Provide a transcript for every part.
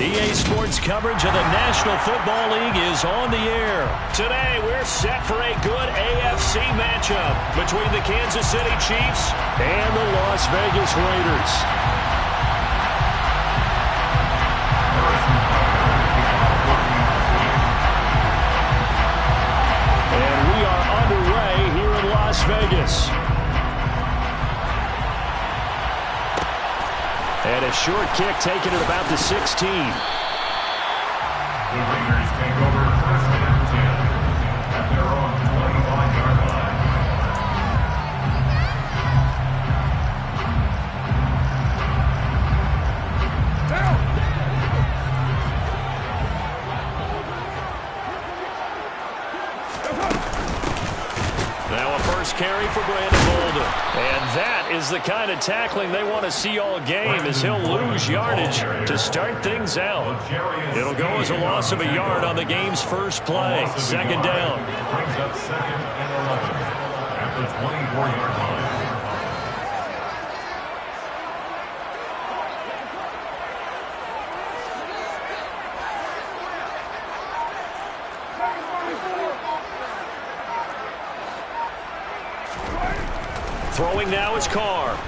EA Sports coverage of the National Football League is on the air. Today, we're set for a good AFC matchup between the Kansas City Chiefs and the Las Vegas Raiders. And we are underway here in Las Vegas. And a short kick taken at about the 16. The Raiders take over first and 10 at their own 25-yard line. Now a first carry for Brandon Bolden. And that is the kind of tackling they want to see all game, as he'll lose yardage to start things out. It'll go as a loss of a yard on the game's first play. Second down. Brings up second and 11 at the 24-yard line. Throwing now is Carr. The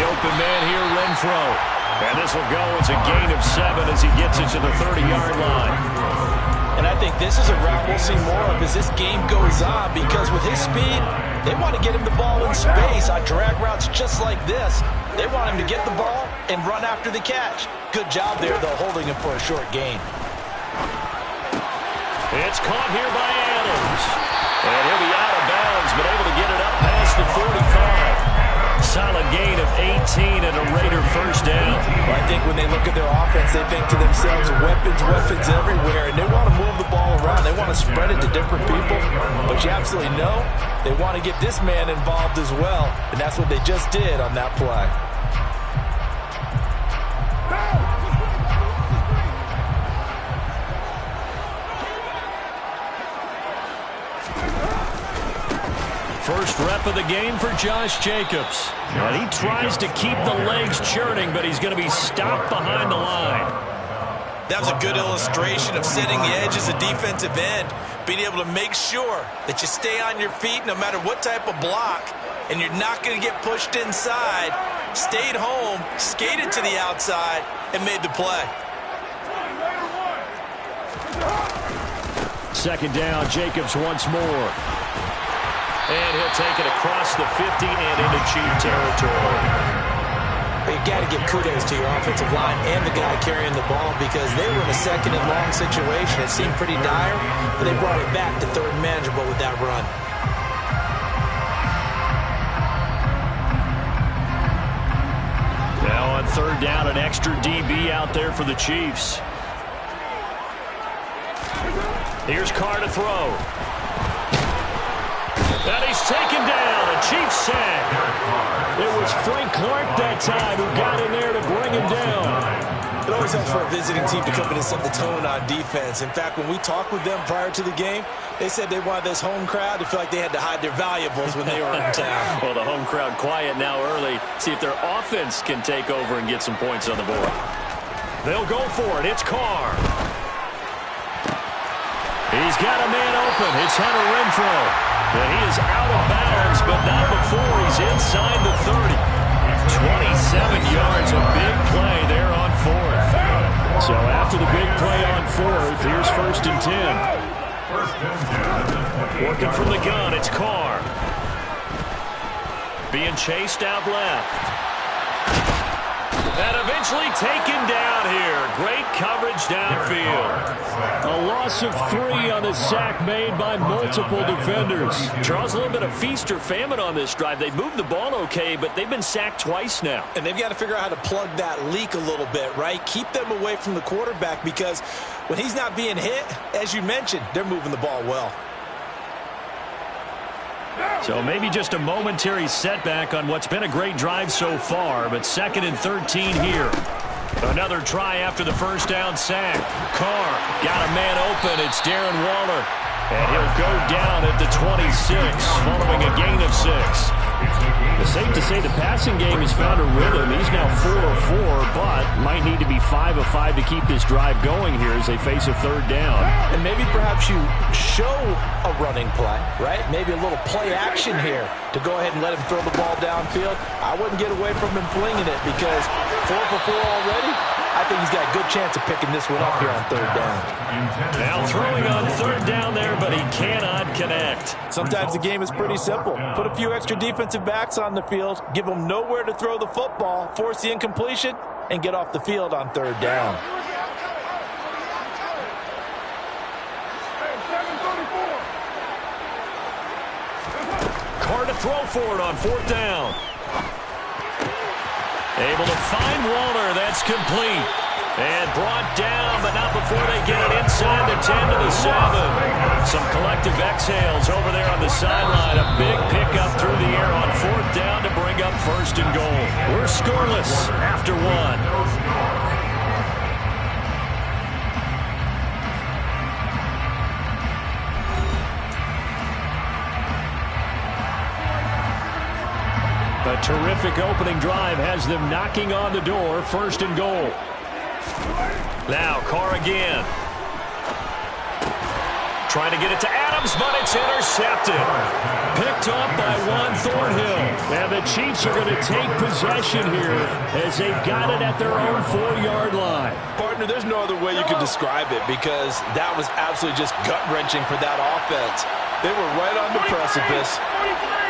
open man here, Renfro. And this will go as a gain of 7 as he gets it to the 30-yard line. And I think this is a route we'll see more of as this game goes on, because with his speed, they want to get him the ball in space on drag routes just like this. They want him to get the ball and run after the catch. Good job there, though, holding him for a short gain. It's caught here by Adams. And he'll be out of bounds, but able to get it up past the 45. Solid gain of 18 and a Raider first down. Well, I think when they look at their offense, they think to themselves, weapons everywhere, and they want to move the ball around. They want to spread it to different people, but you absolutely know they want to get this man involved as well, and that's what they just did on that play. First rep of the game for Josh Jacobs. And he tries to keep the legs churning, but he's going to be stopped behind the line. That was a good illustration of setting the edge as a defensive end, being able to make sure that you stay on your feet no matter what type of block, and you're not going to get pushed inside. Stayed home, skated to the outside, and made the play. Second down, Jacobs once more. And he'll take it across the 50 and into Chief territory. You got to give kudos to your offensive line and the guy carrying the ball, because they were in a second and long situation. It seemed pretty dire, but they brought it back to third and manageable with that run. Now on third down, an extra DB out there for the Chiefs. Here's Carr to throw. And he's taken down, a Chiefs sack. It was Frank Clark that time who got in there to bring him down. It always helps for a visiting team to come in and set the tone on defense. In fact, when we talked with them prior to the game, they said they wanted this home crowd to feel like they had to hide their valuables when they were in town. Well, the home crowd quiet now early. See if their offense can take over and get some points on the board. They'll go for it. It's Carr. He's got a man open. It's Hunter Renfro. And he is out of bounds, but not before he's inside the 30. 27 yards, a big play there on fourth. So after the big play on fourth, here's first and 10. Working from the gun, it's Carr. Being chased out left. And eventually taken down here. Great coverage downfield. A loss of 3 on the sack made by multiple defenders. Charles, a little bit of feast or famine on this drive. They moved the ball okay, but they've been sacked twice now. And they've got to figure out how to plug that leak a little bit, right? Keep them away from the quarterback, because when he's not being hit, as you mentioned, they're moving the ball well. So maybe just a momentary setback on what's been a great drive so far, but second and 13 here. Another try after the first down sack. Carr got a man open. It's Darren Waller. And he'll go down at the 26 following a gain of 6. The safe to say the passing game has found a rhythm. He's now 4 of 4, but might need to be 5 of 5 to keep this drive going here as they face a third down. And maybe perhaps you show a running play, right? Maybe a little play action here to go ahead and let him throw the ball downfield. I wouldn't get away from him flinging it because 4 for 4 already. I think he's got a good chance of picking this one up here on third down. Now throwing on third down there, but he cannot connect. Sometimes the game is pretty simple. Put a few extra defensive backs on the field, give them nowhere to throw the football, force the incompletion, and get off the field on third down. Carr to throw for it on fourth down. Able to find Waller. That's complete. And brought down, but not before they get it inside the 10 to the 7. Some collective exhales over there on the sideline. A big pickup through the air on fourth down to bring up first and goal. We're scoreless after one. A terrific opening drive has them knocking on the door, first and goal. Now Carr again. Trying to get it to Adams, but it's intercepted. Picked off by Juan Thornhill. And the Chiefs are going to take possession here as they've got it at their own 4-yard line. Partner, there's no other way you could describe it because that was absolutely just gut-wrenching for that offense. They were right on the precipice.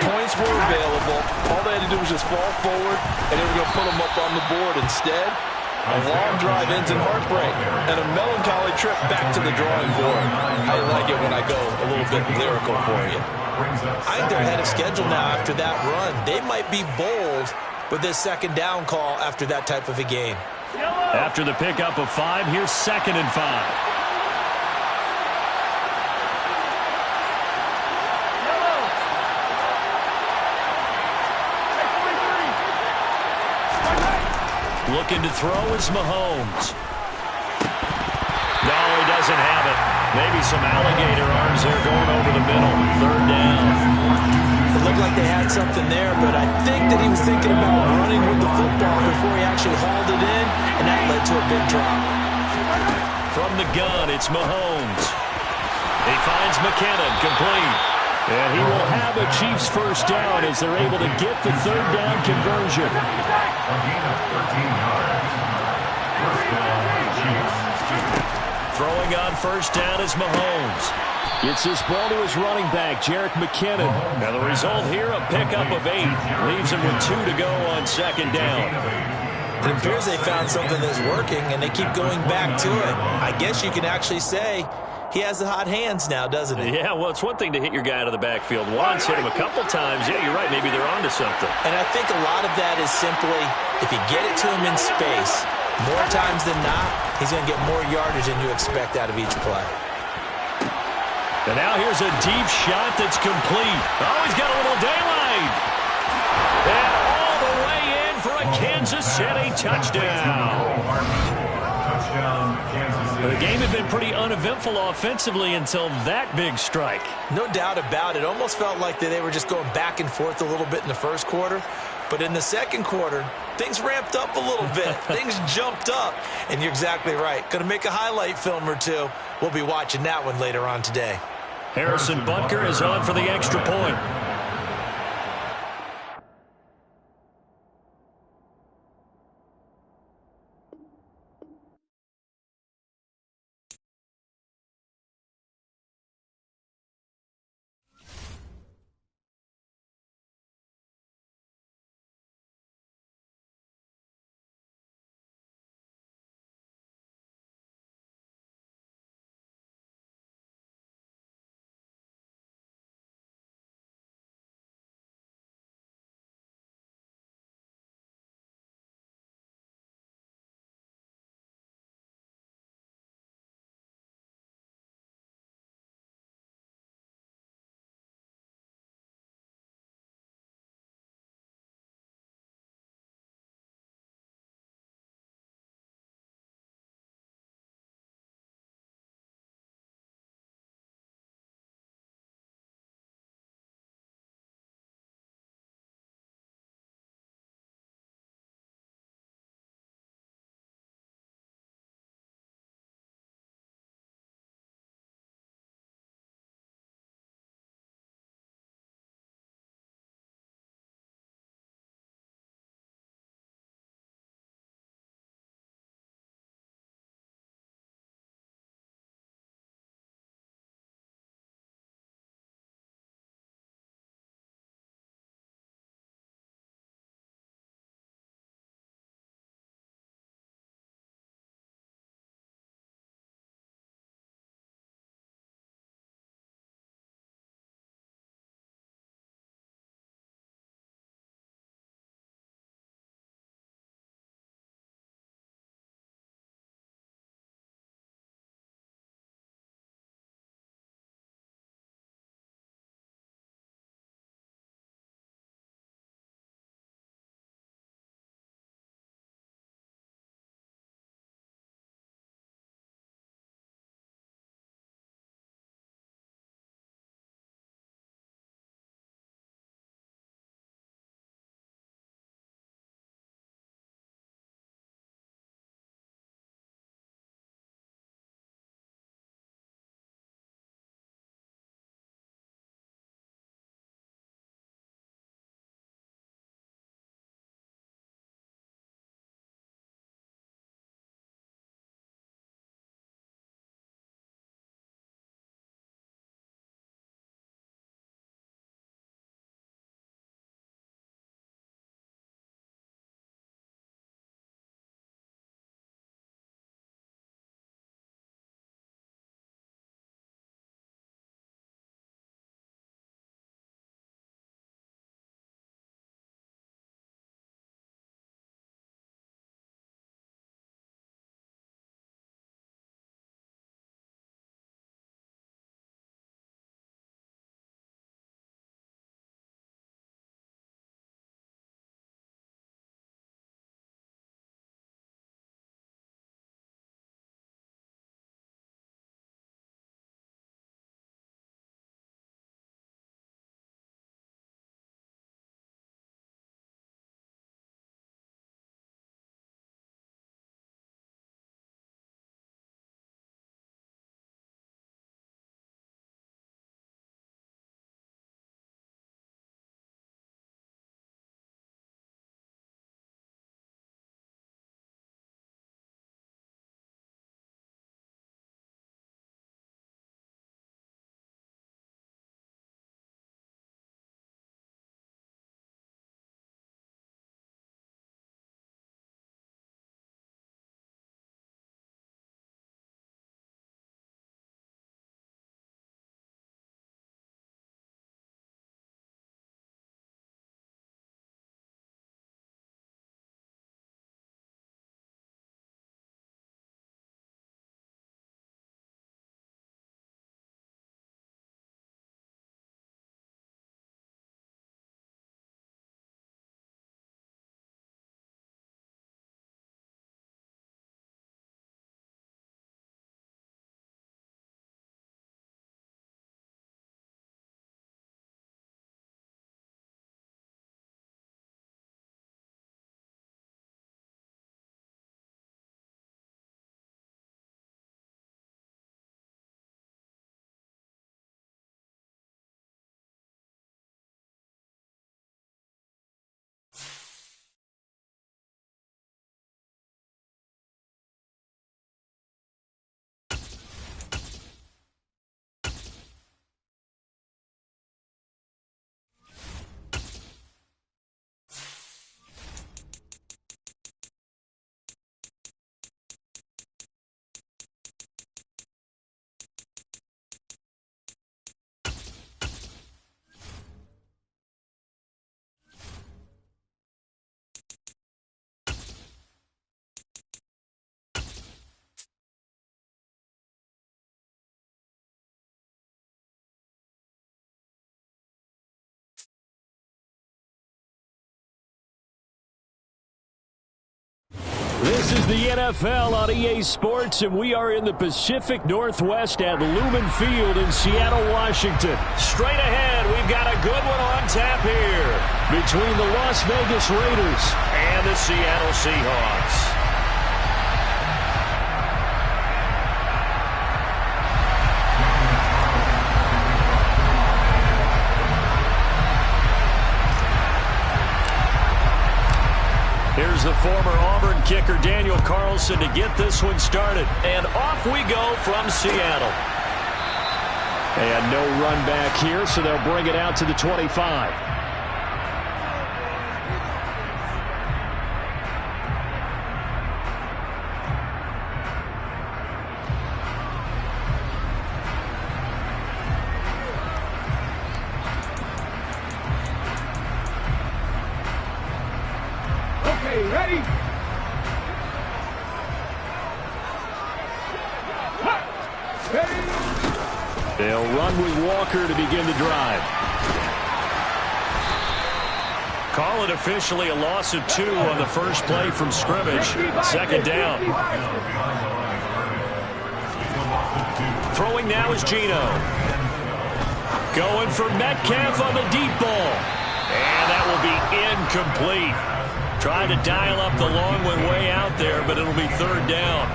Points were available. All they had to do was just fall forward, and they were going to put them up on the board. Instead, a long drive ends in heartbreak and a melancholy trip back to the drawing board. I like it when I go a little bit lyrical for you. I think they're ahead of schedule now after that run. They might be bold with this second down call after that type of a game. After the pickup of 5, here's 2nd and 5. Looking to throw is Mahomes. No, he doesn't have it. Maybe some alligator arms there going over the middle. Third down. It looked like they had something there, but I think that he was thinking about running with the football before he actually hauled it in, and that led to a big drop. From the gun, it's Mahomes. He finds McKinnon, complete. And he will have a Chiefs first down as they're able to get the third down conversion. A gain of 13 yards. First down, Chiefs. Throwing on first down is Mahomes. Gets this ball to his running back, Jerick McKinnon. Now the result here, a pickup of 8. Leaves him with 2 to go on second down. It appears they found something that's working, and they keep going back to it. I guess you can actually say he has the hot hands now, doesn't he? Yeah, well, it's one thing to hit your guy out of the backfield once, hit him a couple times. Yeah, you're right. Maybe they're onto something. And I think a lot of that is simply if you get it to him in space, more times than not, he's going to get more yardage than you expect out of each play. And now here's a deep shot that's complete. Oh, he's got a little daylight. And all the way in for a Kansas City touchdown. Touchdown, Kansas City. The game had been pretty uneventful offensively until that big strike. No doubt about it. Almost felt like they were just going back and forth a little bit in the first quarter. But in the second quarter, things ramped up a little bit. Things jumped up. And you're exactly right. Going to make a highlight film or two. We'll be watching that one later on today. Harrison Butker is on for the extra point. This is the NFL on EA Sports, and we are in the Pacific Northwest at Lumen Field in Seattle, Washington. Straight ahead, we've got a good one on tap here between the Las Vegas Raiders and the Seattle Seahawks. Here's the former Auburn kicker Daniel Carlson to get this one started. And off we go from Seattle. And no run back here, so they'll bring it out to the 25. Ready? They'll run with Walker to begin the drive. Call it officially a loss of 2 on the first play from scrimmage. Second down. Throwing now is Geno. Going for Metcalf on the deep ball. And that will be incomplete. Trying to dial up the long one way out there, but it'll be third down.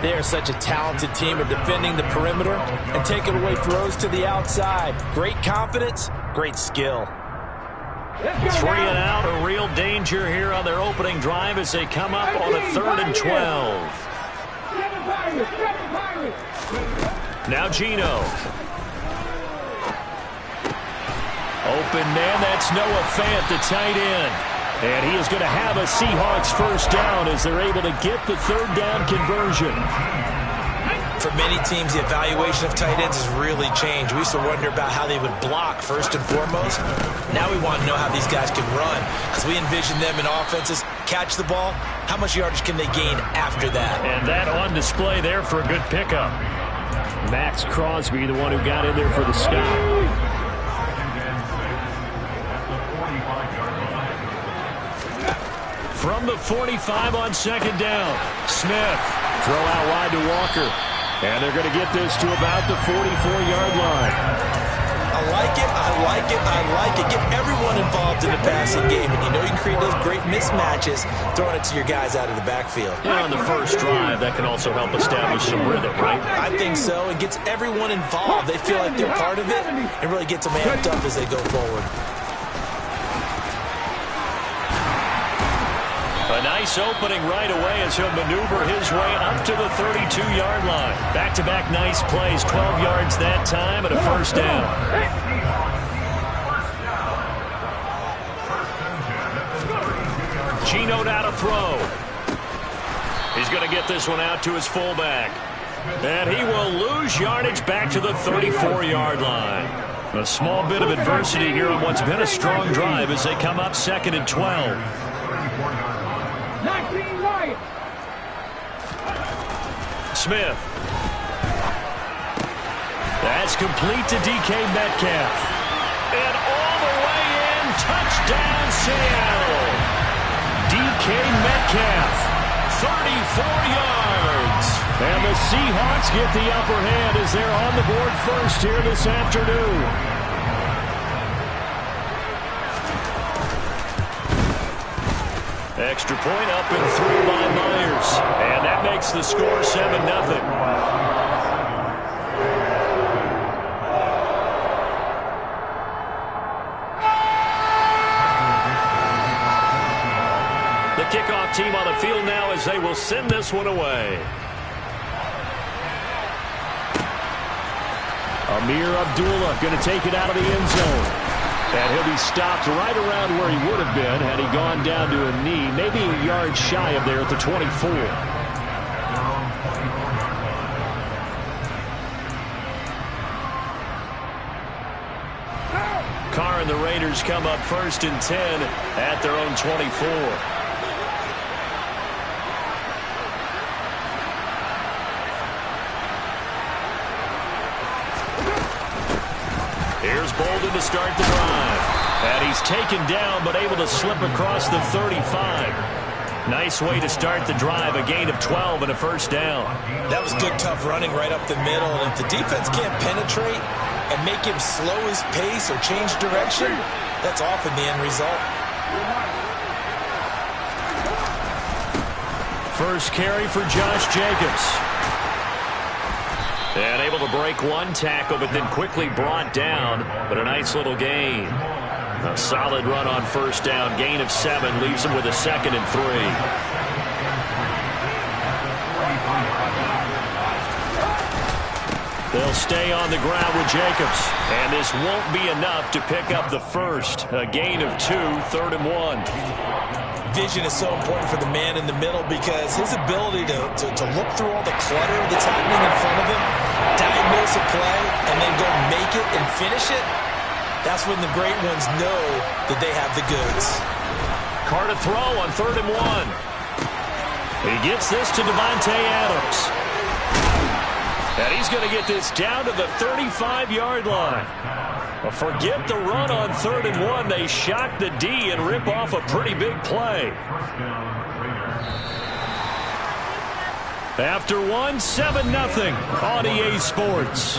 They are such a talented team at defending the perimeter and taking away throws to the outside. Great confidence, great skill. 3 and out, a real danger here on their opening drive as they come up on a 3rd and 12. Now Geno. Open man, that's Noah Fant, the tight end. And he is going to have a Seahawks first down as they're able to get the 3rd down conversion. For many teams, the evaluation of tight ends has really changed. We used to wonder about how they would block first and foremost. Now we want to know how these guys can run. As we envision them in offenses, catch the ball, how much yardage can they gain after that? And that on display there for a good pickup. Max Crosby, the one who got in there for the stop. From the 45 on second down, Smith. Throw out wide to Walker. And they're going to get this to about the 44-yard line. I like it, I like it, I like it. Get everyone involved in the passing game. And you know you can create those great mismatches throwing it to your guys out of the backfield. Yeah, on the first drive, that can also help establish some rhythm, right? I think so. It gets everyone involved. They feel like they're part of it. It really gets them amped up as they go forward. A nice opening right away as he'll maneuver his way up to the 32-yard line. Back-to-back nice plays, 12 yards that time and a first down. Geno now to throw. He's going to get this one out to his fullback. And he will lose yardage back to the 34-yard line. A small bit of adversity here on what's been a strong drive as they come up 2nd and 12. Smith. That's complete to DK Metcalf. And all the way in, touchdown Seattle. DK Metcalf, 34 yards. And the Seahawks get the upper hand as they're on the board first here this afternoon. Extra point up and through by Myers. And that makes the score 7-0. The kickoff team on the field now as they will send this one away. Amir Abdullah going to take it out of the end zone. And he'll be stopped right around where he would have been had he gone down to a knee, maybe a yard shy of there at the 24. Carr and the Raiders come up 1st and 10 at their own 24. Here's Bolden to start the drive. And he's taken down but able to slip across the 35. Nice way to start the drive, a gain of 12 and a first down. That was good, tough running right up the middle. And if the defense can't penetrate and make him slow his pace or change direction, that's often the end result. First carry for Josh Jacobs. And able to break one tackle, but then quickly brought down. But a nice little gain. A solid run on first down. Gain of 7 leaves him with a 2nd and 3. They'll stay on the ground with Jacobs. And this won't be enough to pick up the first. A gain of 2, 3rd and 1. Vision is so important for the man in the middle because his ability to look through all the clutter that's happening in front of him, diagnose a play, and then go make it and finish it, that's when the great ones know that they have the goods. Carr to throw on 3rd and 1. He gets this to Devontae Adams. And he's going to get this down to the 35-yard line. Well, forget the run on 3rd and 1. They shock the D and rip off a pretty big play. After 1, 7-0 on EA Sports.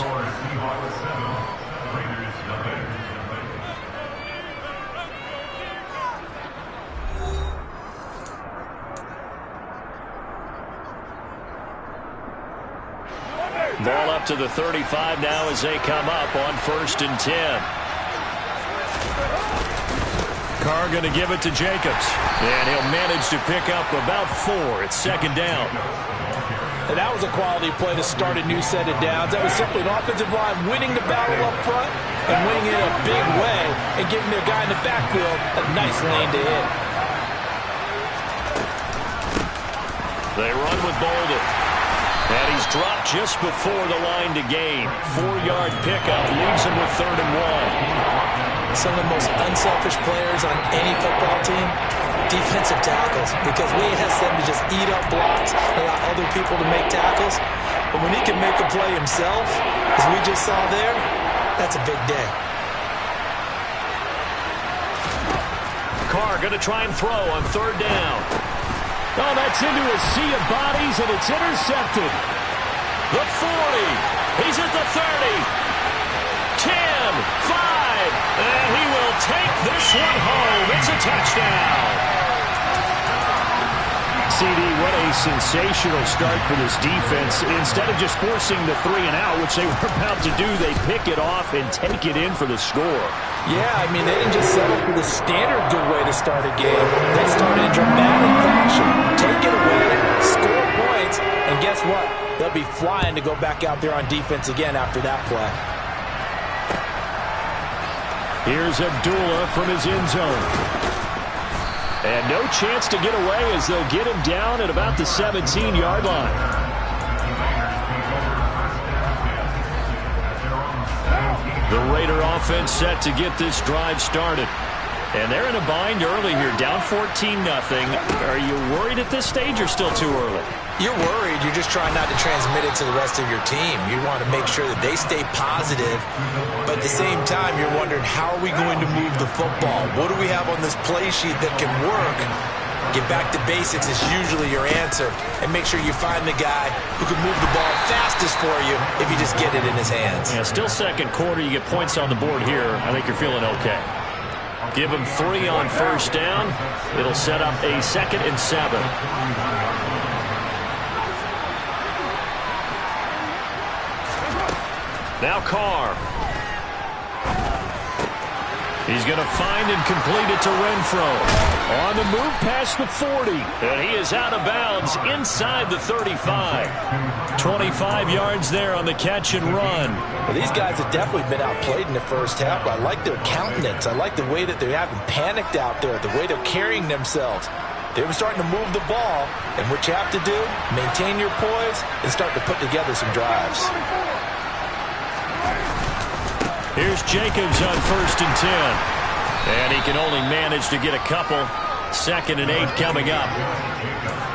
Ball up to the 35 now as they come up on 1st and 10. Carr going to give it to Jacobs. And he'll manage to pick up about 4. It's 2nd down. And that was a quality play to start a new set of downs. That was simply an offensive line winning the battle up front and winning it in a big way and giving their guy in the backfield a nice lane to hit. They run with Bolden. And he's dropped just before the line to gain. 4-yard pickup leaves him with 3rd and 1. Some of the most unselfish players on any football team, defensive tackles, because we ask them to just eat up blocks and allow other people to make tackles. But when he can make a play himself, as we just saw there, that's a big day. Carr going to try and throw on 3rd down. Oh, that's into a sea of bodies, and it's intercepted. The 40. He's at the 30. 10, 5, and he will take this one home. It's a touchdown. CD, what a sensational start for this defense. Instead of just forcing the 3 and out, which they were about to do, they pick it off and take it in for the score. Yeah, I mean, they didn't just settle for the standard good way to start a game. They started in dramatic fashion. Take it away, score points, and guess what? They'll be flying to go back out there on defense again after that play. Here's Abdullah from his end zone. And no chance to get away as they'll get him down at about the 17-yard line. The Raider offense set to get this drive started. And they're in a bind early here, down 14-0. Are you worried at this stage or still too early? You're worried. You're just trying not to transmit it to the rest of your team. You want to make sure that they stay positive. But at the same time, you're wondering, how are we going to move the football? What do we have on this play sheet that can work? Get back to basics is usually your answer. And make sure you find the guy who can move the ball fastest for you if you just get it in his hands. Yeah, still 2nd quarter. You get points on the board here. I think you're feeling okay. Give him 3 on 1st down. It'll set up a 2nd and 7. Now Carr. He's going to find and complete it to Renfro. On the move past the 40. And he is out of bounds inside the 35. 25 yards there on the catch and run. Well, these guys have definitely been outplayed in the first half, but I like their countenance. I like the way that they haven't panicked out there, the way they're carrying themselves. They were starting to move the ball, and what you have to do, maintain your poise and start to put together some drives. Here's Jacobs on 1st and 10. And he can only manage to get a couple. 2nd and 8 coming up.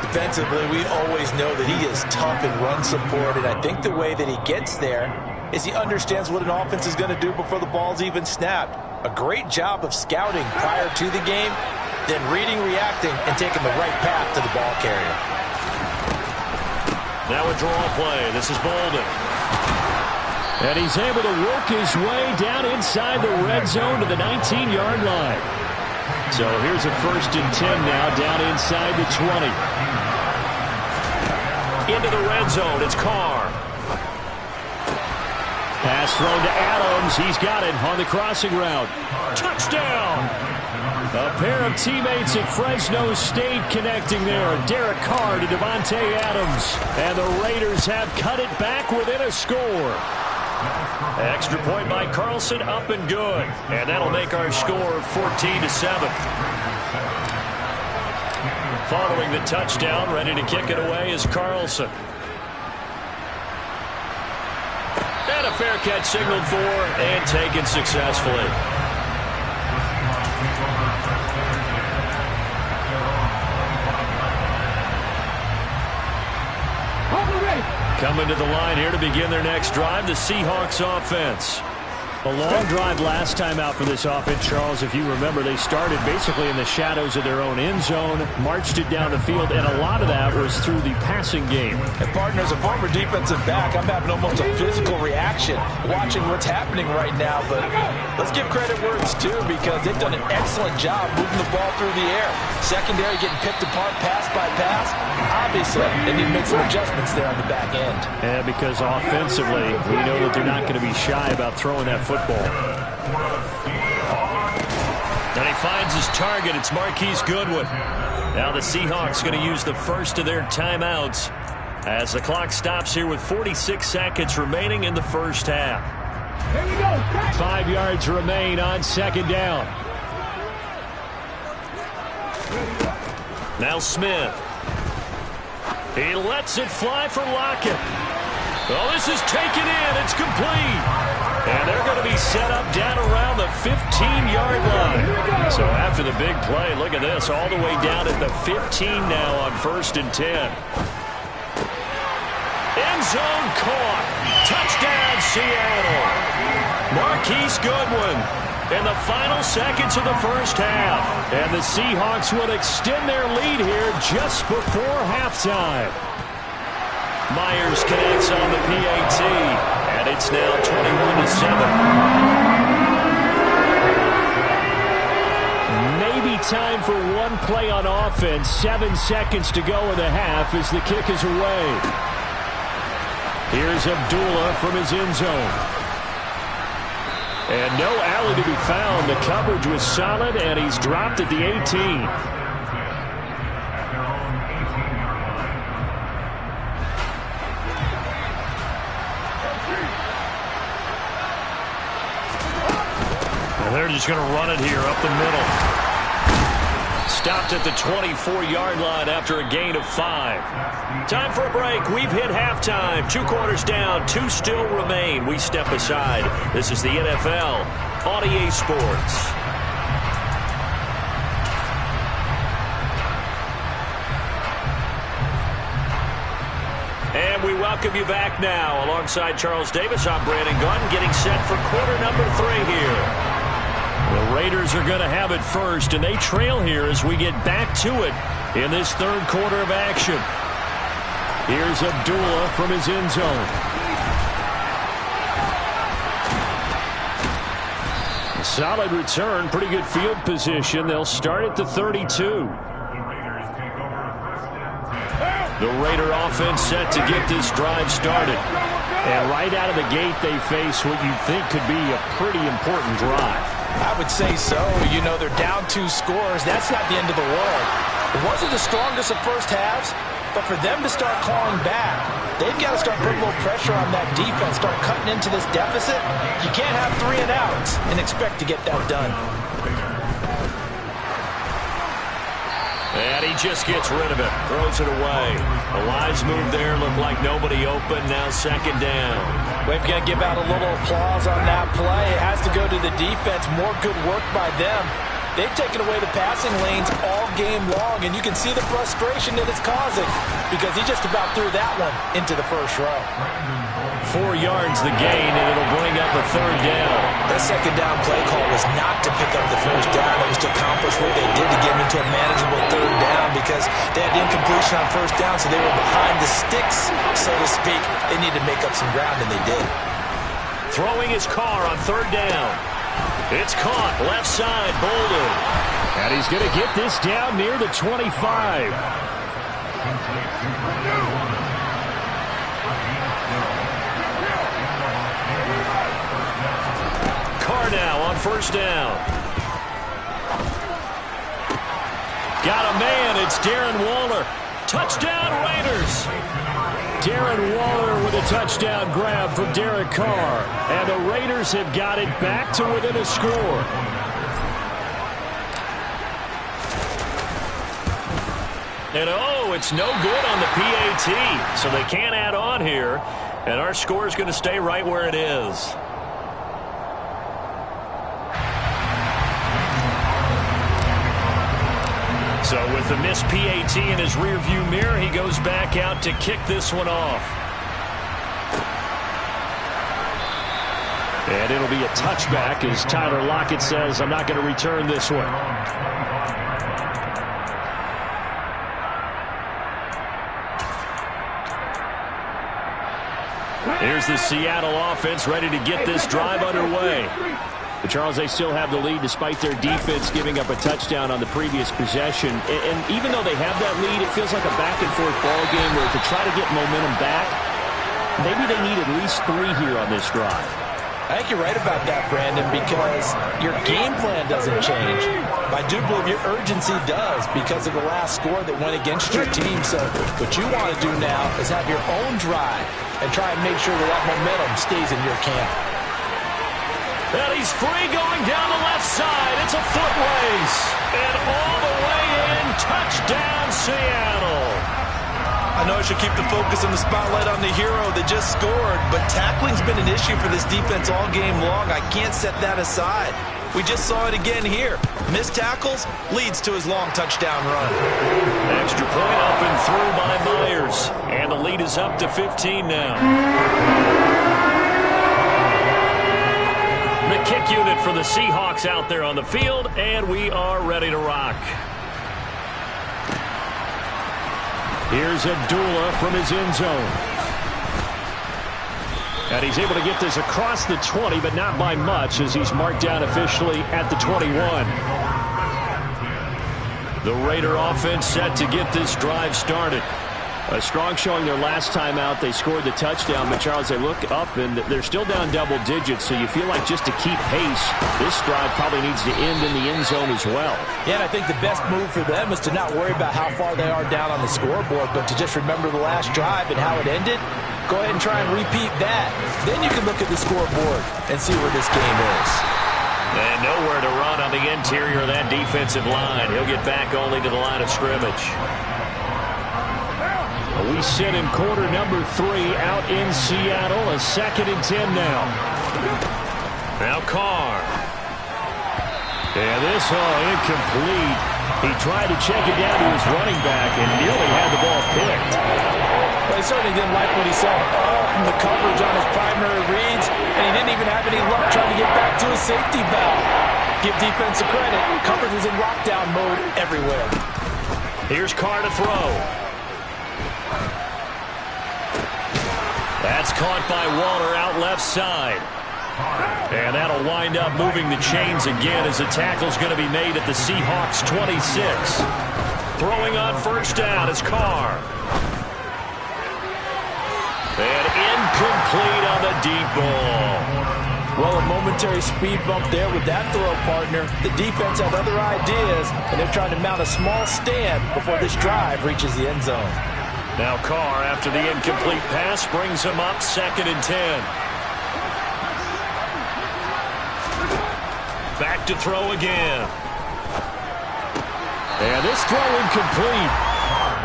Defensively, we always know that he is tough in run support, and I think the way that he gets there is he understands what an offense is going to do before the ball's even snapped. A great job of scouting prior to the game, then reading, reacting, and taking the right path to the ball carrier. Now a draw play. This is Bolden. And he's able to work his way down inside the red zone to the 19-yard line. So here's a 1st and 10 now, down inside the 20. Into the red zone, it's Carr. Pass thrown to Adams. He's got it on the crossing route. Touchdown! A pair of teammates at Fresno State connecting there. Derek Carr to Devontae Adams. And the Raiders have cut it back within a score. Extra point by Carlson, up and good. And that'll make our score 14-7. Following the touchdown, ready to kick it away is Carlson. And a fair catch signaled for and taken successfully. Coming to the line here to begin their next drive, the Seahawks offense. A long drive last time out for this offense, Charles. If you remember, they started basically in the shadows of their own end zone, marched it down the field, and a lot of that was through the passing game. And partner, as a former defensive back, I'm having almost a physical reaction watching what's happening right now. But let's give credit where it's due, because they've done an excellent job moving the ball through the air. Secondary getting picked apart pass by pass. Obviously, they need to make some adjustments there on the back end. And because offensively, we know that they're not going to be shy about throwing that football. And he finds his target. It's Marquise Goodwin. Now the Seahawks going to use the first of their timeouts as the clock stops here with 46 seconds remaining in the first half. Here we go. 5 yards remain on 2nd down. Now Smith. He lets it fly for Lockett. Well, this is taken in. It's complete. And they're going to be set up down around the 15-yard line. So after the big play, look at this, all the way down at the 15 now on 1st and 10. End zone caught. Touchdown, Seattle. Marquise Goodwin in the final seconds of the first half. And the Seahawks will extend their lead here just before halftime. Myers connects on the PAT, and it's now 21-7. Maybe time for one play on offense. 7 seconds to go in the half as the kick is away. Here's Abdullah from his end zone. And no alley to be found. The coverage was solid, and he's dropped at the 18. They're just going to run it here up the middle. Stopped at the 24-yard line after a gain of 5. Time for a break. We've hit halftime. 2 quarters down. 2 still remain. We step aside. This is the NFL on EA Sports. And we welcome you back now. Alongside Charles Davis, I'm Brandon Gunn, getting set for quarter number 3 here. The Raiders are going to have it first, and they trail here as we get back to it in this 3rd quarter of action. Here's Abdullah from his end zone. A solid return, pretty good field position. They'll start at the 32. The Raider offense set to get this drive started. And right out of the gate, they face what you think could be a pretty important drive. I would say so. You know, they're down 2 scores. That's not the end of the world. It wasn't the strongest of first halves, but for them to start clawing back, they've got to start putting a little pressure on that defense, start cutting into this deficit. You can't have 3 and outs and expect to get that done. And he just gets rid of it, throws it away. The Lions move there, look like nobody open, now 2nd down. We've got to give out a little applause on that play. It has to go to the defense. More good work by them. They've taken away the passing lanes all game long, and you can see the frustration that it's causing because he just about threw that one into the first row. 4 yards the gain, and it'll bring up a third down. That second down play call was not to pick up the first down. It was to accomplish what they did to get into a manageable third down because they had incompletion on first down, so they were behind the sticks, so to speak. They needed to make up some ground, and they did. Throwing his car on third down. It's caught left side, Bolden. And he's going to get this down near the 25. Carr now on first down. Got a man. It's Darren Waller. Touchdown, Raiders. Darren Waller with a touchdown grab from Derek Carr. And the Raiders have got it back to within a score. And oh, it's no good on the PAT. So they can't add on here. And our score is going to stay right where it is. So with the missed PAT in his rearview mirror, he goes back out to kick this one off. And it'll be a touchback as Tyler Lockett says, I'm not going to return this one. Here's the Seattle offense ready to get this drive underway. But Charles, they still have the lead despite their defense giving up a touchdown on the previous possession. And even though they have that lead, it feels like a back-and-forth ball game where to try to get momentum back, maybe they need at least 3 here on this drive. I think you're right about that, Brandon, because your game plan doesn't change. I do believe your urgency does because of the last score that went against your team. So what you want to do now is have your own drive and try and make sure that momentum stays in your camp. And he's free going down the left side. It's a foot race. And all the way in, touchdown Seattle. I know I should keep the focus on the spotlight on the hero that just scored, but tackling's been an issue for this defense all game long. I can't set that aside. We just saw it again here. Missed tackles leads to his long touchdown run. Extra point up and through by Myers. And the lead is up to 15 now. The kick unit for the Seahawks out there on the field, and we are ready to rock. Here's Abdullah from his end zone. And he's able to get this across the 20, but not by much as he's marked down officially at the 21. The Raider offense set to get this drive started. A strong showing their last time out. They scored the touchdown, but Charles, they look up and they're still down double digits, so you feel like just to keep pace, this drive probably needs to end in the end zone as well. Yeah, and I think the best move for them is to not worry about how far they are down on the scoreboard, but to just remember the last drive and how it ended. Go ahead and try and repeat that. Then you can look at the scoreboard and see where this game is. And nowhere to run on the interior of that defensive line. He'll get back only to the line of scrimmage. We sit in quarter number 3 out in Seattle. A 2nd and 10 now. Now Carr. And this incomplete. He tried to check it down to his running back and nearly had the ball picked. Well, he certainly didn't like what he saw from the coverage on his primary reads, and he didn't even have any luck trying to get back to his safety valve. Give defense a credit. Coverage was in lockdown mode everywhere. Here's Carr to throw. That's caught by Waller out left side. And that'll wind up moving the chains again as the tackle's going to be made at the Seahawks 26. Throwing on first down is Carr. And incomplete on the deep ball. Well, a momentary speed bump there with that throw, partner. The defense had other ideas, and they're trying to mount a small stand before this drive reaches the end zone. Now Carr, after the incomplete pass, brings him up 2nd and 10. Back to throw again. And this throw incomplete.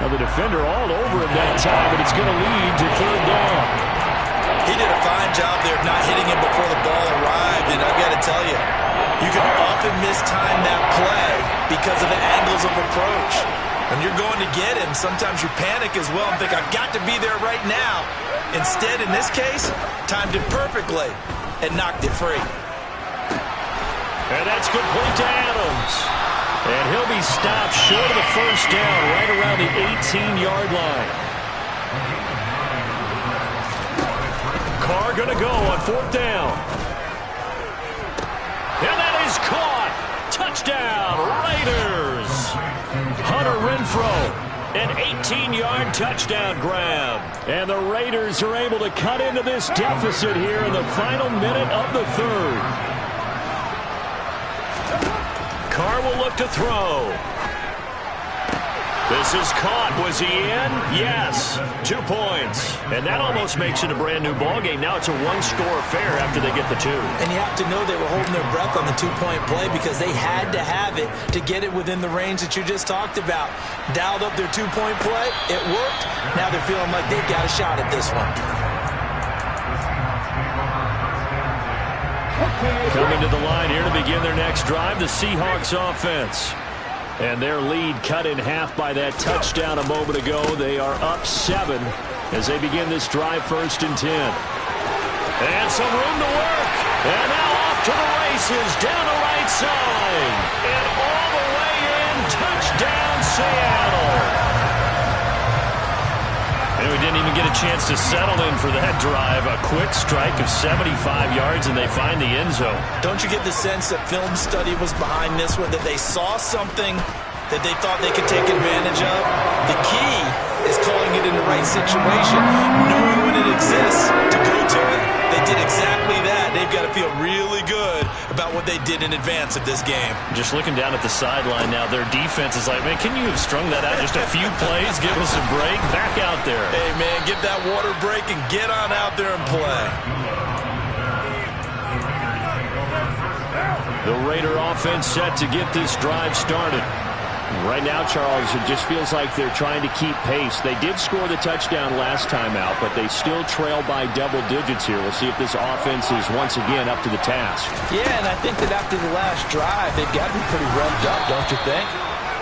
Now the defender all over him that time, but it's going to lead to 3rd down. He did a fine job there of not hitting him before the ball arrived, and I've got to tell you, You can often mistime that play because of the angles of approach. When you're going to get him, sometimes you panic as well and think, I've got to be there right now. Instead, in this case, timed it perfectly and knocked it free. And that's complete to Adams. And he'll be stopped short of the first down, right around the 18-yard line. Carr going to go on fourth down. And that is caught. Touchdown, Raiders. Hunter Renfrow, an 18-yard touchdown grab. And the Raiders are able to cut into this deficit here in the final minute of the third. Carr will look to throw. This is caught. Was he in? Yes. 2 points. And that almost makes it a brand-new ballgame. Now it's a one-score affair after they get the 2. And you have to know they were holding their breath on the 2-point play because they had to have it to get it within the range that you just talked about. Dialed up their 2-point play. It worked. Now they're feeling like they've got a shot at this one. Coming to the line here to begin their next drive, the Seahawks offense. And their lead cut in half by that touchdown a moment ago. They are up 7 as they begin this drive, 1st and 10. And some room to work. And now off to the races, down the right side. And all the way in, touchdown Seattle. And we didn't even get a chance to settle in for that drive. A quick strike of 75 yards, and they find the end zone. Don't you get the sense that film study was behind this one, that they saw something that they thought they could take advantage of? The key is calling it in the right situation, knowing when it exists to go to it. They did exactly that. They've got to feel really good about what they did in advance of this game. Just looking down at the sideline now, their defense is like, man, can you have strung that out just a few plays? Give us a break. Back out there. Hey, man, give that water break and get on out there and play. The Raider offense set to get this drive started. Right now, Charles, it just feels like they're trying to keep pace. They did score the touchdown last time out, but they still trail by double digits here. We'll see if this offense is once again up to the task. Yeah, and I think that after the last drive, they've got to be pretty revved up, don't you think?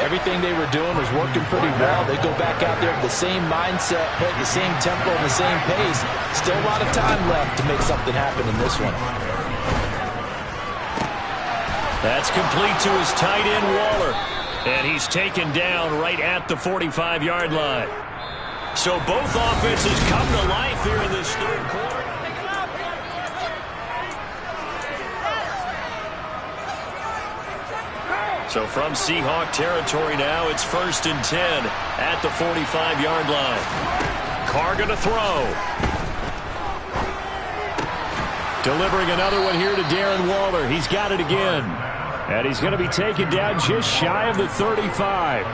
Everything they were doing was working pretty well. They go back out there with the same mindset, play at the same tempo and the same pace. Still a lot of time left to make something happen in this one. That's complete to his tight end, Waller. And he's taken down right at the 45-yard line. So both offenses come to life here in this third quarter. So from Seahawk territory now, it's 1st and 10 at the 45-yard line. Carr going to throw. Delivering another one here to Darren Waller. He's got it again. And he's going to be taken down just shy of the 35.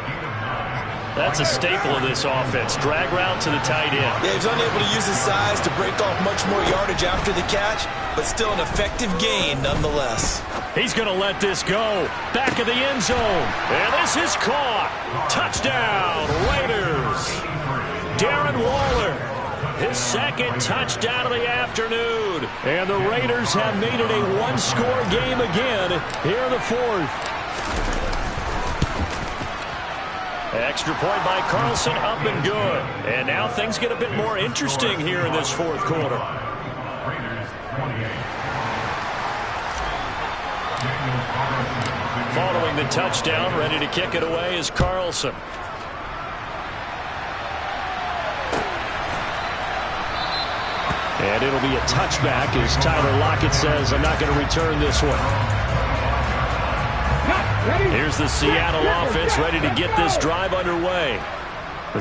That's a staple of this offense. Drag route to the tight end. Yeah, he's unable to use his size to break off much more yardage after the catch, but still an effective gain nonetheless. He's going to let this go. Back of the end zone. And this is caught. Touchdown, Raiders. Darren Waller. His second touchdown of the afternoon. And the Raiders have made it a one-score game again here in the fourth. Extra point by Carlson, up and good. And now things get a bit more interesting here in this fourth quarter. Following the touchdown, ready to kick it away is Carlson. And it'll be a touchback as Tyler Lockett says, I'm not going to return this one. Here's the Seattle offense ready to get this drive underway.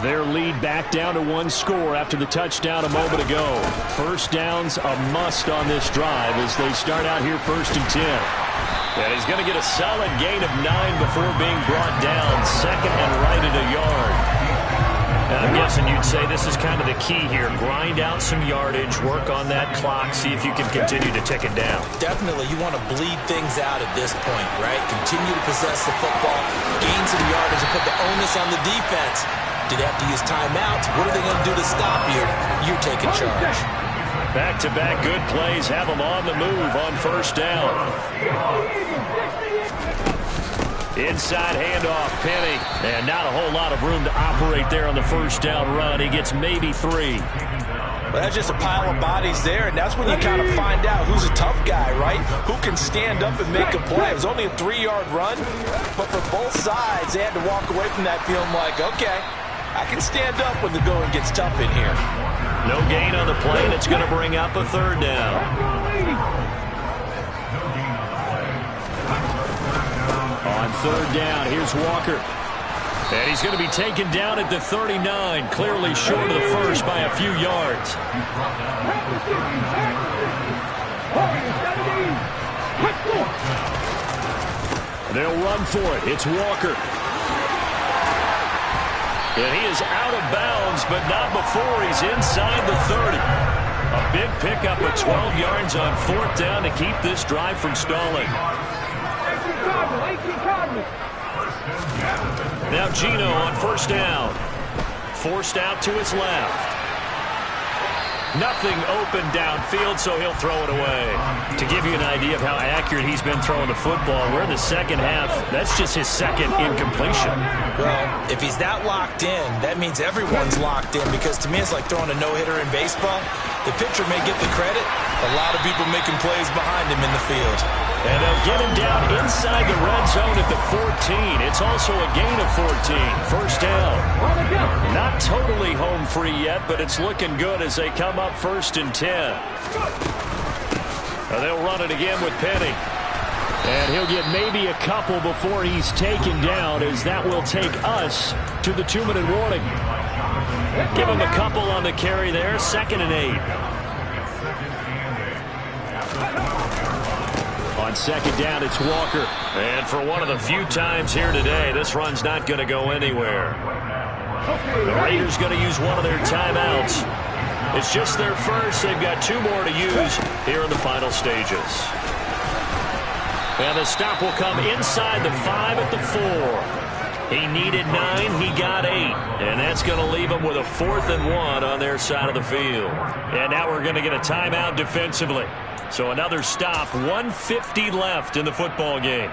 Their lead back down to one score after the touchdown a moment ago. First down's a must on this drive as they start out here 1st and 10. And he's going to get a solid gain of 9 before being brought down. Second and right at a yard. I'm guessing you'd say this is kind of the key here. Grind out some yardage, work on that clock, see if you can continue to tick it down. Definitely, you want to bleed things out at this point, right? Continue to possess the football, gain some yardage, and put the onus on the defense. Do they have to use timeouts? What are they going to do to stop you? You're taking charge. Back-to-back good plays have them on the move on first down. Inside handoff, Penny. And not a whole lot of room to operate there on the first down run. He gets maybe 3. Well, that's just a pile of bodies there, and that's when you kind of find out who's a tough guy, right? Who can stand up and make a play. It was only a 3-yard run, but for both sides, they had to walk away from that feeling like, okay, I can stand up when the going gets tough in here. No gain on the play, and it's going to bring up a third down. On third down, here's Walker. And he's going to be taken down at the 39, clearly short of the first by a few yards. They'll run for it. It's Walker. And he is out of bounds, but not before he's inside the 30. A big pickup of 12 yards on fourth down to keep this drive from stalling. Now Gino on first down. Forced out to his left. Nothing open downfield, so he'll throw it away. To give you an idea of how accurate he's been throwing the football, we're in the second half. That's just his second incompletion. Well, if he's that locked in, that means everyone's locked in, because to me it's like throwing a no-hitter in baseball. The pitcher may get the credit, a lot of people making plays behind him in the field. And they'll get him down inside the red zone at the 14. It's also a gain of 14. First down. Not totally home free yet, but it's looking good as they come up first and 10. And they'll run it again with Penny. And he'll get maybe a couple before he's taken down, as that will take us to the 2-minute warning. Give him a couple on the carry there. 2nd and 8. On second down, it's Walker. And for one of the few times here today, this run's not going to go anywhere. The Raiders going to use one of their timeouts. It's just their first. They've got 2 more to use here in the final stages. And the stop will come inside the 5 at the 4. He needed 9. He got 8. And that's going to leave him with a 4th and 1 on their side of the field. And now we're going to get a timeout defensively. So another stop, 1:50 left in the football game.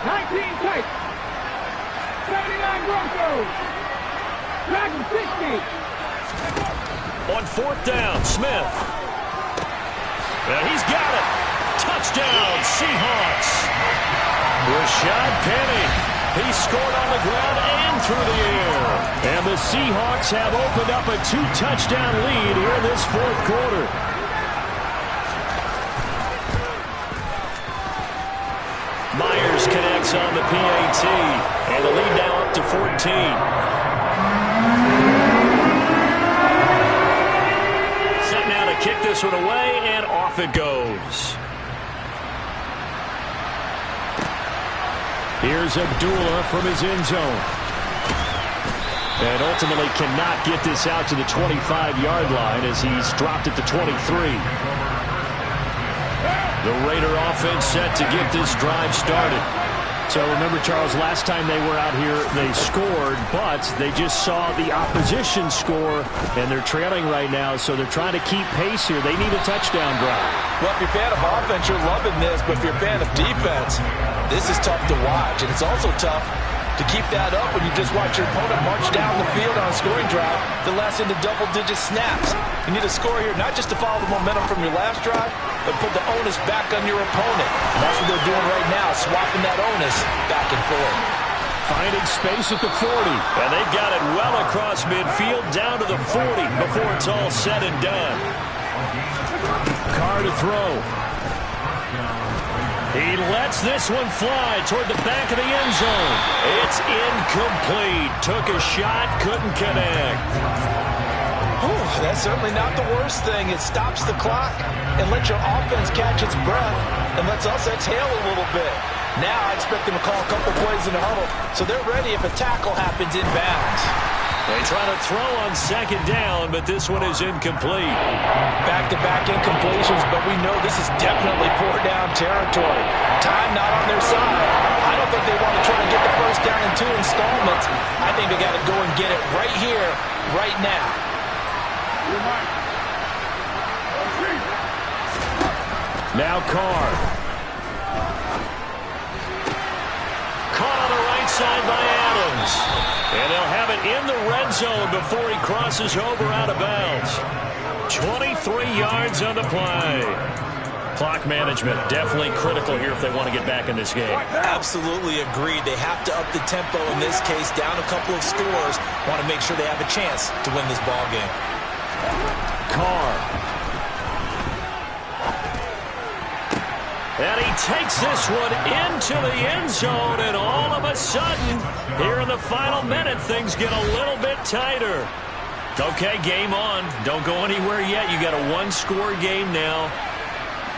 19 tight. 79 Broncos. Dragon 60. On fourth down, Smith. And he's got it. Touchdown, Seahawks. Rashad Penny. He scored on the ground and through the air. And the Seahawks have opened up a 2-touchdown lead here in this fourth quarter. Myers connects on the PAT. And the lead now up to 14. Set now to kick this one away, and off it goes. Here's Abdullah from his end zone. And ultimately cannot get this out to the 25-yard line as he's dropped at the 23. The Raider offense set to get this drive started. So remember, Charles, last time they were out here, they scored, but they just saw the opposition score, and they're trailing right now, so they're trying to keep pace here. They need a touchdown drive. Well, if you're a fan of offense, you're loving this, but if you're a fan of defense, this is tough to watch, and it's also tough to keep that up when you just watch your opponent march down the field on a scoring drive that lasts into double-digit snaps. You need a score here, not just to follow the momentum from your last drive, but put the onus back on your opponent. And that's what they're doing right now, swapping that onus back and forth. Finding space at the 40, and they've got it well across midfield down to the 40 before it's all said and done. Carr to throw. He lets this one fly toward the back of the end zone. It's incomplete. Took a shot, couldn't connect. Whew, that's certainly not the worst thing. It stops the clock and lets your offense catch its breath and lets us exhale a little bit. Now I expect them to call a couple plays in the huddle so they're ready if a tackle happens inbounds. They try to throw on second down, but this one is incomplete. Back-to-back incompletions, but we know this is definitely four-down territory. Time not on their side. I don't think they want to try to get the first down in 2 installments. I think they got to go and get it right here, right now. Now Carr. Caught on the right side by Adams. And they'll have it in the red zone before he crosses over out of bounds. 23 yards on the play. Clock management definitely critical here if they want to get back in this game. Absolutely agreed. They have to up the tempo in this case, down a couple of scores. Want to make sure they have a chance to win this ball game. Carr. And he takes this one into the end zone, and all of a sudden, here in the final minute, things get a little bit tighter. Okay, game on. Don't go anywhere yet. You got a one-score game now.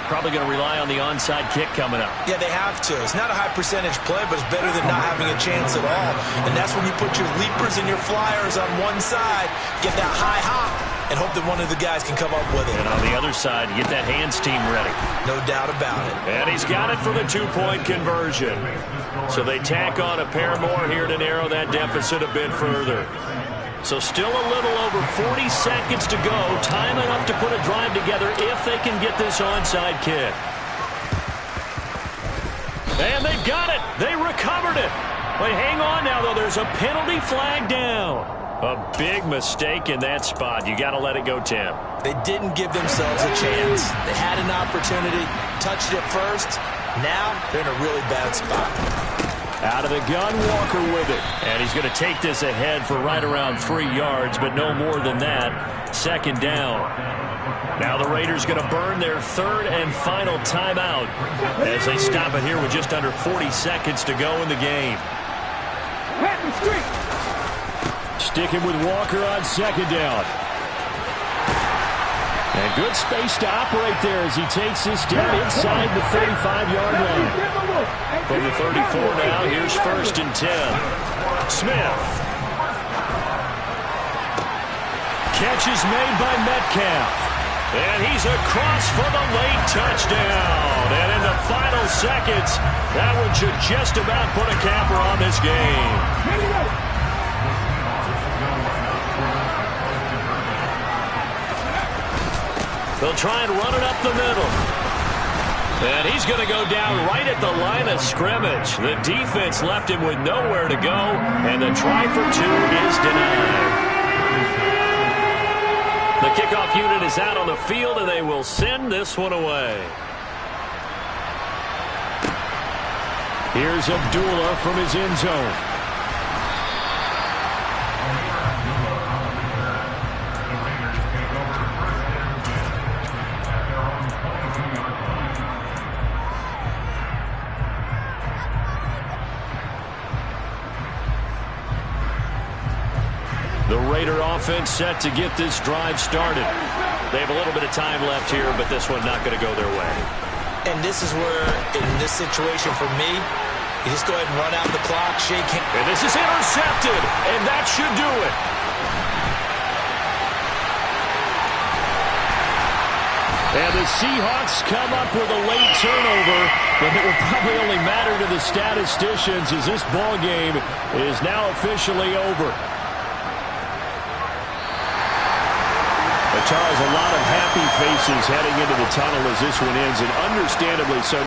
Probably going to rely on the onside kick coming up. Yeah, they have to. It's not a high percentage play, but it's better than not having a chance at all. And that's when you put your leapers and your flyers on one side, get that high hop, and hope that one of the guys can come up with it. And on the other side, get that hands team ready. No doubt about it. And he's got it for the two-point conversion. So they tack on a pair more here to narrow that deficit a bit further. So still a little over 40 seconds to go. Time enough to put a drive together if they can get this onside kick. And they've got it. They recovered it. Wait, hang on now, though. There's a penalty flag down. A big mistake in that spot. You got to let it go, Tim. They didn't give themselves a chance. They had an opportunity, touched it first. Now they're in a really bad spot. Out of the gun, Walker with it. And he's going to take this ahead for right around 3 yards, but no more than that. Second down. Now the Raiders going to burn their third and final timeout as they stop it here with just under 40 seconds to go in the game. Sticking with Walker on second down. And good space to operate there as he takes this down inside the 35-yard line. From the 34 now, here's 1st and 10. Smith. Catch is made by Metcalf. And he's across for the late touchdown. And in the final seconds, that one should just about put a capper on this game. They'll try and run it up the middle. And he's going to go down right at the line of scrimmage. The defense left him with nowhere to go, and the try for 2 is denied. The kickoff unit is out on the field, and they will send this one away. Here's Abdullah from his end zone. The Raider offense set to get this drive started. They have a little bit of time left here, but this one not going to go their way. And this is where, in this situation for me, you just go ahead and run out the clock, shake hands. And this is intercepted, and that should do it. And the Seahawks come up with a late turnover, but it will probably only matter to the statisticians as this ball game is now officially over. Charles, a lot of happy faces heading into the tunnel as this one ends, and understandably so.